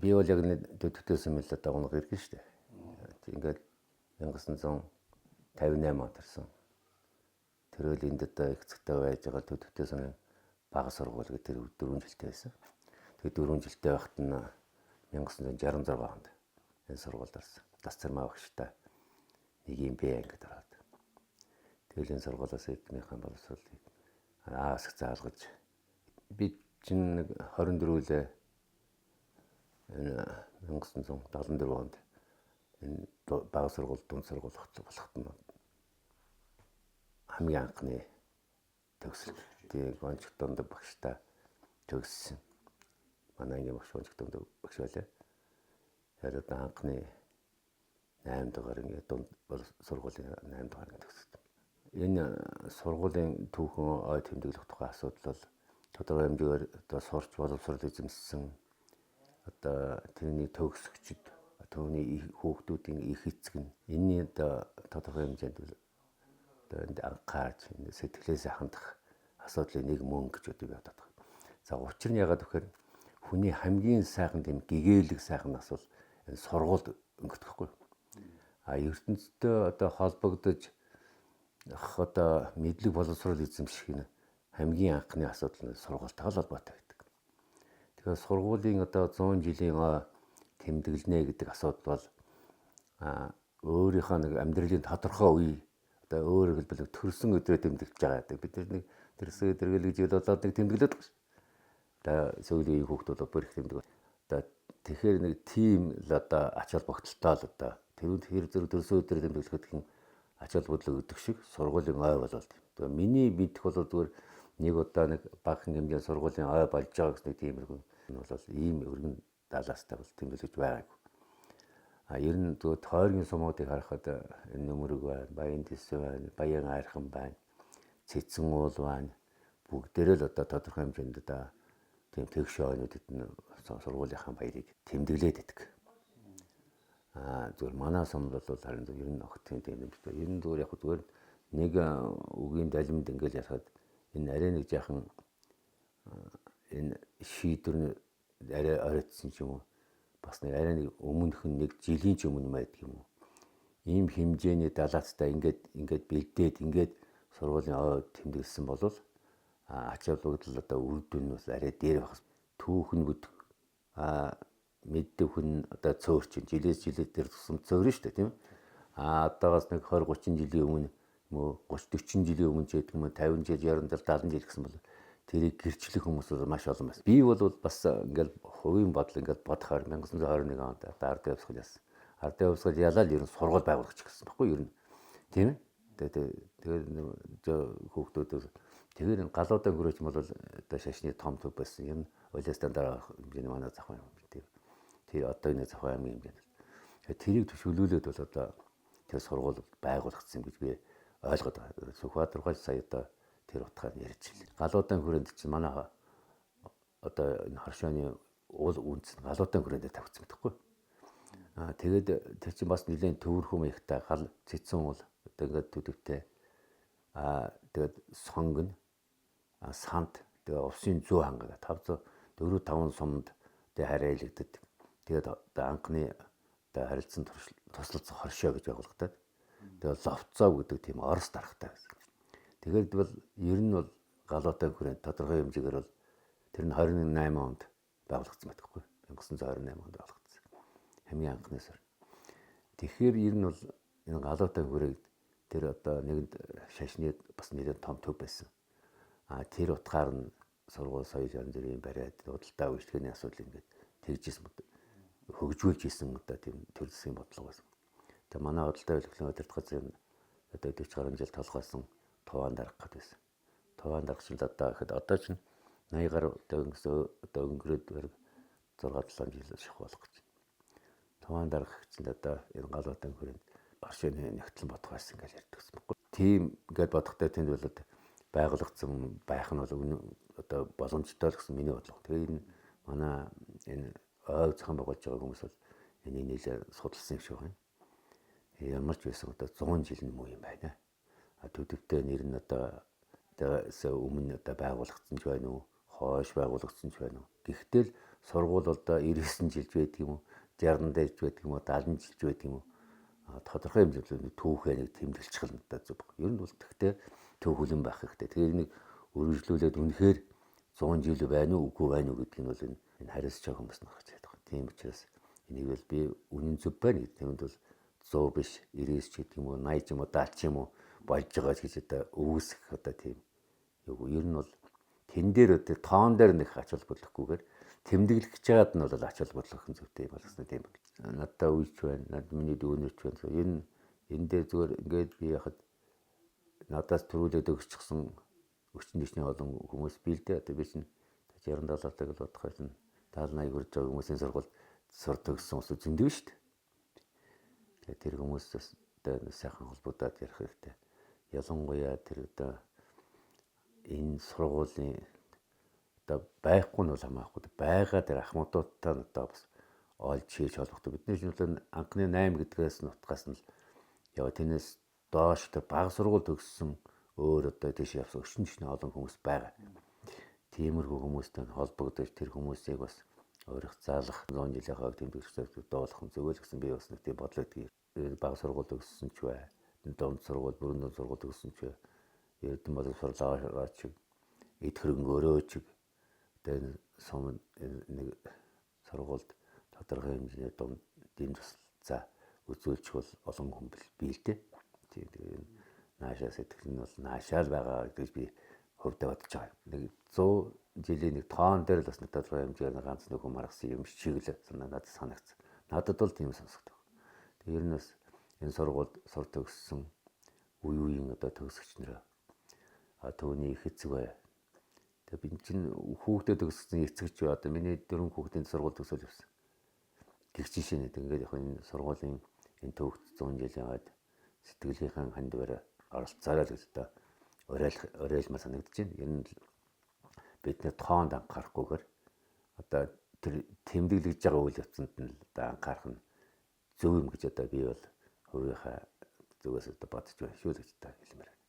би бол яг төдөлтөөсөн мэл одоо унах иргэн шүү дээ. Ингээд 1958 онд ирсэн. Тэрэл энд одоо их зэгтэй байж байгаа төдөлтөөсөн бага сургууль гэдэг 4 жилтэй байсан. Тэгээд 4 жилтэй байхад нь 1966 онд энэ сургуульд орсон. Дасцармаа багштай нэг юм бэ ингээд ороод. Тэгэл энэ сургуулиас эднийхэн боловсролыг асах заалгаж би чинь 24-өлээ 1974 онд энэ бага сургууль дунд сургууль болоход нь хамгийн анхны төгсөлтийг онцгой дунд багштай төгссөн. Манай ангийн багш онцгой дунд багш байлаа. Яг одоо анхны 8 дугаар ингээд дунд сургуулийн 8 дугаар төгссөн. Энэ сургуулийн түүхэн ой тэмдэглэх тухай асуудал бол тодорхой хэмжээгээр одоо сурч боловсрол эзэмссэн одоо тэрний төгсөгчд түүний хүүхдүүдийн их эцэг нь энэний одоо тодорхой хэмжээнд одоо энд анхаарч сэтгэлээс хандах асуудлын нэг мөн гэж одоо би бодоод байна. За учир нь яагаад гэхээр хүний хамгийн сайхан тийм гэгээлэг сайхан нас бол энэ сургуульд өнгөрдөхгүй. ертөнцтэй одоо холбогдож одоо мэдлэг боловсрол эзэмших нь хамгийн анхны асуудал нь сургуультай холбоотой байдаг. Тэгэхээр сургуулийн одоо 100 жилийн тэмдэглэнэ гэдэг асуудал бол өөрийнхөө нэг амьдралын тодорхой үе одоо өөрөөр хэлбэл төрсөн өдрөө тэмдэглэж байгаа. Бид нэг төрсөн өдөр гэж болоод нэг тэмдэглээд байгаа шүү. Одоо сүүлийн хүүхдүүд бол бүр их тэмдэг. Одоо тэгэхээр нэг тийм л одоо ач холбогдолтой л одоо тэр зэрэг төрсөн өдрөө тэмдэглэхэд гэн ач холбогдол өгдөг шиг сургуулийн ой болоод. Тэгээ миний мэдэх бол зүгээр нэг удаа нэг багахан хэмжээний сургуулийн ой болж байгаа гэсэн тиймэрхүү нь бол ийм өргөн даалгастай бол тэмдэглэж байгаагүй. Ер нь тойргийн сумуудыг харахад энэ Нөмөрөг байна, Баян Дэс байна, Баян Айрхан байна, Цэцэн уул байна. Бүгдээрээ л одоо тодорхой хэмжээнд одоо тийм тэгш ойнуудад нь сургуулийнхаа баярыг тэмдэглээд байдаг. Зүгээр манай сумд бол харин ер нь огт тийм юм байна. Ер нь зүгээр яг зүгээр нэг үгийн далимд ингээл яхад энэ арай нэг жаахан энэ шийдвэр нь арай оройтсон ч юм уу. Бас нэг арай нэг өмнөх нь нэг жилийн ч өмнө байдаг юм уу. Ийм хэмжээний далаацтай ингээд бэлдээд ингээд сургуулийн ой тэмдэглэсэн болвол ач холбогдол одоо үр дүн нь бас арай дээр байх. Түүхэн бүдэх мэддэг хүн одоо цөөрчин жилээс жилээ дээр тусам цөөрнө шүү дээ тийм. Одоогоос нэг 20 30 жилийн өмнө мөө 30 40 жилийн өмнө ч гэдэг юм уу 50 жил 60 70 жил гэсэн бол тэрийг гэрчлэх хүмүүс бол маш олон байна. Би бол бас ингээл хувийн бодол ингээд бодохоор 1921 онд ардын хувьсгал яасан. Ардын хувьсгал ялаад ер нь сургууль байгуулах гэсэн баггүй ер нь. Тийм ээ. Тэгээд хүүхдүүд тэгээд энэ галуудан хүрээч бол одоо шашны том төв байсан. Ер нь улаастан дараа хэмжээний манай зах юм тийм. Тэр одоо энэ зах аймгийн хэмжээнд. Тэрийг төшөөлүүлээд бол одоо тэр сургууль байгуулагдсан гэж би ойлгоод байгаа. Сүхбаатар гол сая одоо тэр утгаар ярьж байна. Галуудан хүрээнд чинь манай одоо энэ хоршооны уул үндэс нь галуудан хүрээнд тавьчихсан гэдэггүй. Тэгээд тэр чинь бас нэлээд төвөрхөн ихтэй гал цэцэн уул одоо ингээд төдөвтэй. Тэгээд сонг нь санд тэгээд усын зүү хангаа 504-5 сумд тэгээд харьяалагддаг. Тэгээд одоо анхны одоо харилцан туслалцах хоршоо гэж байгуулагдаад тэгээд ловцоо гэдэг тийм орос дарахтай байсан. Тэгээд бол ер нь бол галуутай хүрээнд тодорхой хэмжээгээр бол тэр нь 28 онд байгуулагдсан байдаг. 1928 онд байгуулагдсан. Хамгийн анхны сар. Тэгэхээр ер нь бол энэ галуутай хүрээд тэр одоо нэгэнд шашны бас нэлээд том төв байсан. Тэр утгаар нь сургууль соёл янз бүрийн бариад худалдаа үйлчлэгээний асуудал ингээд тэгжсэн хөгжүүлж исэн одоо тийм төр засгийн бодлого байсан. Тэгээ манай худалдаа үйлчлэгээний удирдах газрын одоо 40 гаруй жил толгойсон Туван дарга гэдэг байсан. Туван дарга чинь одоо чинь 80 гаруй одоо өнгөрөөд бараг 6-7 жил шах болох гэж. Туван дарга чинь одоо энэ галуудан хүрээнд оршооны нэгтлэн бодох байсан гэж ярьдагсан байхгүй. Тийм ингээд бодохтой тэнд бол байгуулагдсан байх нь бол одоо боломжтой л гэсэн миний бодлого. Тэгээ энэ манай энэ ой зохион байгуулж байгаа хүмүүс бол энийг нэлээд судалсан юм шиг байна. Ямар ч байсан одоо 100 жил нь муу юм байна. Төдөвтэй нэр нь одоо өмнө одоо байгуулагдсан ч байна уу, хойш байгуулагдсан ч байна уу. Гэхдээ л сургууль одоо 99 жилж байдаг юм уу, 60 дэж байдаг юм уу, 70 жилж байдаг юм уу? Тодорхой хэмжээнд түүхээ нэг тэмдэглэж надад зүг. Ер нь бол тэгтээ төв хүлэн байх хэрэгтэй. Тэгэхээр нэг өргөжлүүлээд үнэхээр 100 жил байна уу, үгүй байна уу гэдг нь бол энэ хариуцж байгаа хүмүүс нөх гэж байдаг. Тийм учраас энийг бол би үнэн зөв байна гэдэг. Тэнд бол 100 биш, 90 ч гэдэг юм уу, 80 ч юм уу, 70 ч юм уу болж байгаа ч гэж одоо өвсөх одоо тийм. Ер нь бол тэн дээр одоо тоон дээр нэг ач холбогдохгүйгээр тэмдэглэж чагаад нь бол ач холбогдох нь зүйтэй юм болсон тийм. Надад үйч байна, над миний дүүнерч байна. Энэ дээр зүгээр ингээд би яхад надаас төрүүлээд өгчихсөн өчтөн дэшний олон хүмүүс бий л дээ. Одоо би чинь 60 70-аатай л бодох байсан 70 80 хүрж байгаа хүмүүсийн сургуульд сурдаг гэсэн хүмүүс зөндөө шүү дээ. Тэгээд тэр хүмүүс бас одоо сайхан холбогдоод ярих хэрэгтэй. Ялангуяа тэр одоо энэ сургуулийн одоо байхгүй нь бол хамаахгүй. Байгаа тэр ахмадуудтай нь одоо бас олж хийж холбогддог. Бидний шинжилгээ анхны 8 гэдгээс нь утгаас нь яа тэрнээс доош тэр бага сургууль төгссөн өөр одоо тийш явсан өчтөн дэшний олон хүмүүс байгаа. Тиймэрхүү хүмүүстэй холбогдож тэр хүмүүсийг бас өөрөх заалах 100 жилийнхаа тэмдэглэлээр доолох нь зөвөл гэсэн би бас нэг тийм бодлоо өгдөг. Бага сургууль төгссөн ч бай, дунд сургууль, бүрэн дунд сургууль төгссөн ч бай. Эрдэнэ боловсрол аваач, эд хөрөнгөөрөөч тэгээд сум нэг сургуульд тодорхой хэмжээний дунд дэм туслалцаа үзүүлчих бол олон хүн бий л дээ. Тэгээд наашаа сэтгэл нь бол наашаал байгаа гэж би хөвдөө бодож байгаа. Нэг 100 жилийн нэг тоон дээр л бас нэг тодорхой хэмжээний ганц нэг хүн маргасан юм шиг л надад санагдсан. Надад бол тийм сонсогддог. Тэгээд ер нь бас энэ сургуульд сур төгссөн үеийн одоо төгсөгч нэр төвний их эцэг бай. Тэгээд би чинь хүүхдэд төгссөн эцэгч бай. Одоо миний 4 хүүхдийн сургууль төгсөөл явсан. Тэгж шинэ ингээд яг энэ сургуулийн энэ төвхт 100 жилийн хойд сэтгэлийнхэн хандвар оролцоорой л гэдэг оройлгомоор санагдаж байна. Ер нь бид нэ тоонд анхаарахгүйгээр одоо тэр тэмдэглэж байгаа үйл явцанд нь одоо анхаарах нь зөв юм гэж одоо би бол хувийнхаа зүгээс одоо бодож байна шүү гэж та хэлмээр.